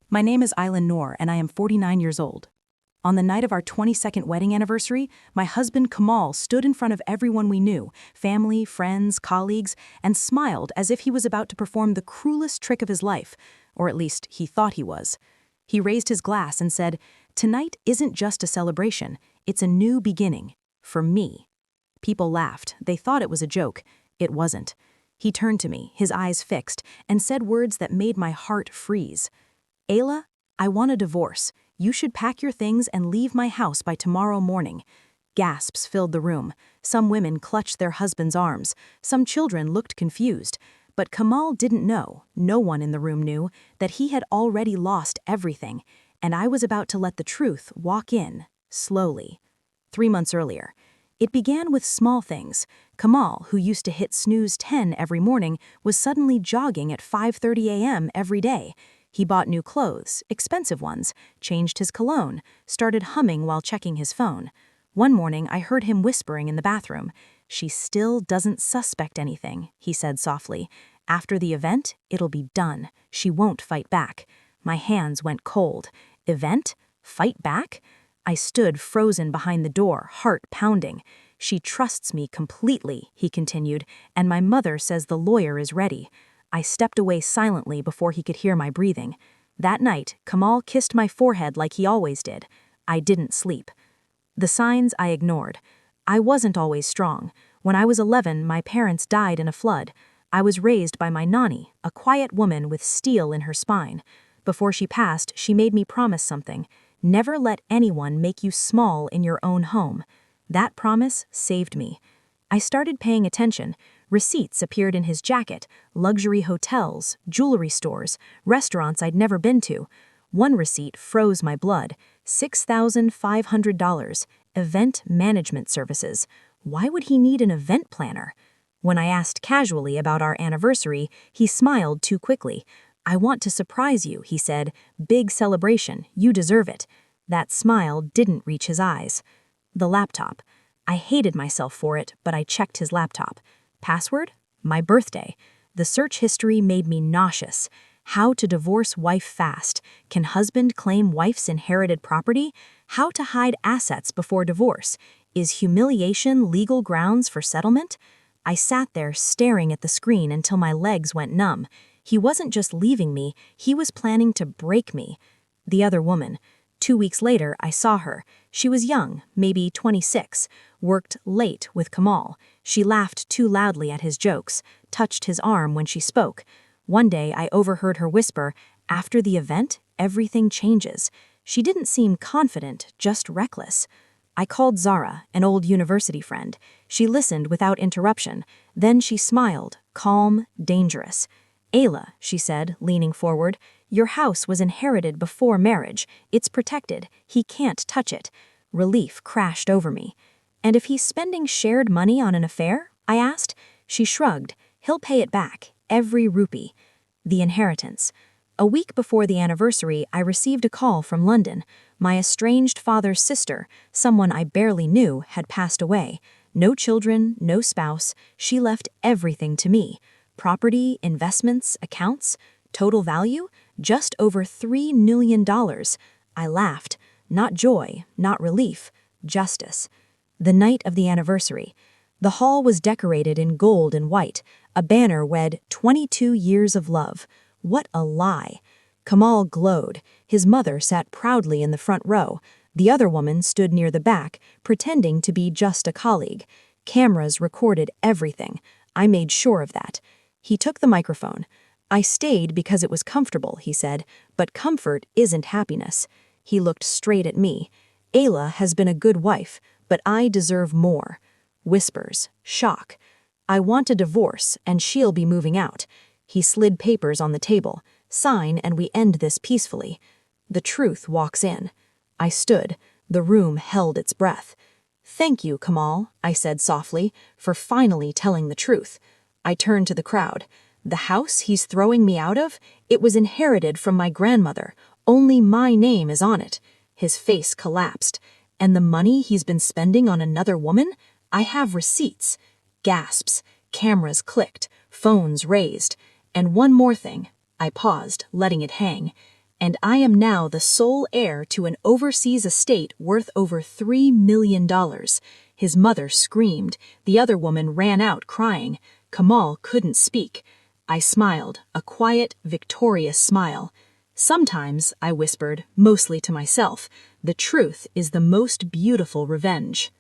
My name is Ayla Noor and I am 49 years old. On the night of our 22nd wedding anniversary, my husband Kamal stood in front of everyone we knew, family, friends, colleagues, and smiled as if he was about to perform the cruelest trick of his life, or at least he thought he was. He raised his glass and said, "Tonight isn't just a celebration, it's a new beginning. For me." People laughed. They thought it was a joke. It wasn't. He turned to me, his eyes fixed, and said words that made my heart freeze. "Ayla, I want a divorce. You should pack your things and leave my house by tomorrow morning." Gasps filled the room. Some women clutched their husbands' arms. Some children looked confused. But Kamal didn't know, no one in the room knew, that he had already lost everything, and I was about to let the truth walk in, slowly. 3 months earlier. It began with small things. Kamal, who used to hit snooze 10 every morning, was suddenly jogging at 5:30 a.m. every day. He bought new clothes, expensive ones, changed his cologne, started humming while checking his phone. One morning, I heard him whispering in the bathroom. "She still doesn't suspect anything," he said softly. "After the event, it'll be done. She won't fight back." My hands went cold. Event? Fight back? I stood frozen behind the door, heart pounding. "She trusts me completely," he continued, "and my mother says the lawyer is ready." I stepped away silently before he could hear my breathing. That night, Kamal kissed my forehead like he always did. I didn't sleep. The signs I ignored. I wasn't always strong. When I was 11, my parents died in a flood. I was raised by my nanny, a quiet woman with steel in her spine. Before she passed, she made me promise something. Never let anyone make you small in your own home. That promise saved me. I started paying attention. Receipts appeared in his jacket, luxury hotels, jewelry stores, restaurants I'd never been to. One receipt froze my blood. $6,500, event management services. Why would he need an event planner? When I asked casually about our anniversary, he smiled too quickly. "I want to surprise you," he said. "Big celebration, you deserve it." That smile didn't reach his eyes. The laptop. I hated myself for it, but I checked his laptop. Password? My birthday. The search history made me nauseous. How to divorce wife fast. Can husband claim wife's inherited property? How to hide assets before divorce. Is humiliation legal grounds for settlement? I sat there staring at the screen until my legs went numb. He wasn't just leaving me, he was planning to break me. The other woman. 2 weeks later, I saw her. She was young, maybe 26, worked late with Kamal. She laughed too loudly at his jokes, touched his arm when she spoke. One day, I overheard her whisper, "After the event, everything changes." She didn't seem confident, just reckless. I called Zara, an old university friend. She listened without interruption. Then she smiled, calm, dangerous. "Ayla," she said, leaning forward, "your house was inherited before marriage. It's protected. He can't touch it." Relief crashed over me. "And if he's spending shared money on an affair?" I asked. She shrugged. "He'll pay it back, every rupee." The inheritance. A week before the anniversary, I received a call from London. My estranged father's sister, someone I barely knew, had passed away. No children, no spouse. She left everything to me. Property, investments, accounts. Total value? Just over $3 million. I laughed. Not joy, not relief, justice. The night of the anniversary. The hall was decorated in gold and white. A banner read, "22 years of love." What a lie. Kamal glowed. His mother sat proudly in the front row. The other woman stood near the back, pretending to be just a colleague. Cameras recorded everything. I made sure of that. He took the microphone. "I stayed because it was comfortable," he said, "but comfort isn't happiness." He looked straight at me. "Ayla has been a good wife, but I deserve more." Whispers, shock. "I want a divorce, and she'll be moving out." He slid papers on the table. "Sign, and we end this peacefully." The truth walks in. I stood. The room held its breath. "Thank you, Kamal," I said softly, "for finally telling the truth." I turned to the crowd. "The house he's throwing me out of? It was inherited from my grandmother. Only my name is on it." His face collapsed. "And the money he's been spending on another woman? I have receipts." Gasps. Cameras clicked. Phones raised. "And one more thing." I paused, letting it hang. and I am now the sole heir to an overseas estate worth over $3 million. His mother screamed. The other woman ran out crying. Kamal couldn't speak. I smiled, a quiet, victorious smile. Sometimes, I whispered, mostly to myself, the truth is the most beautiful revenge.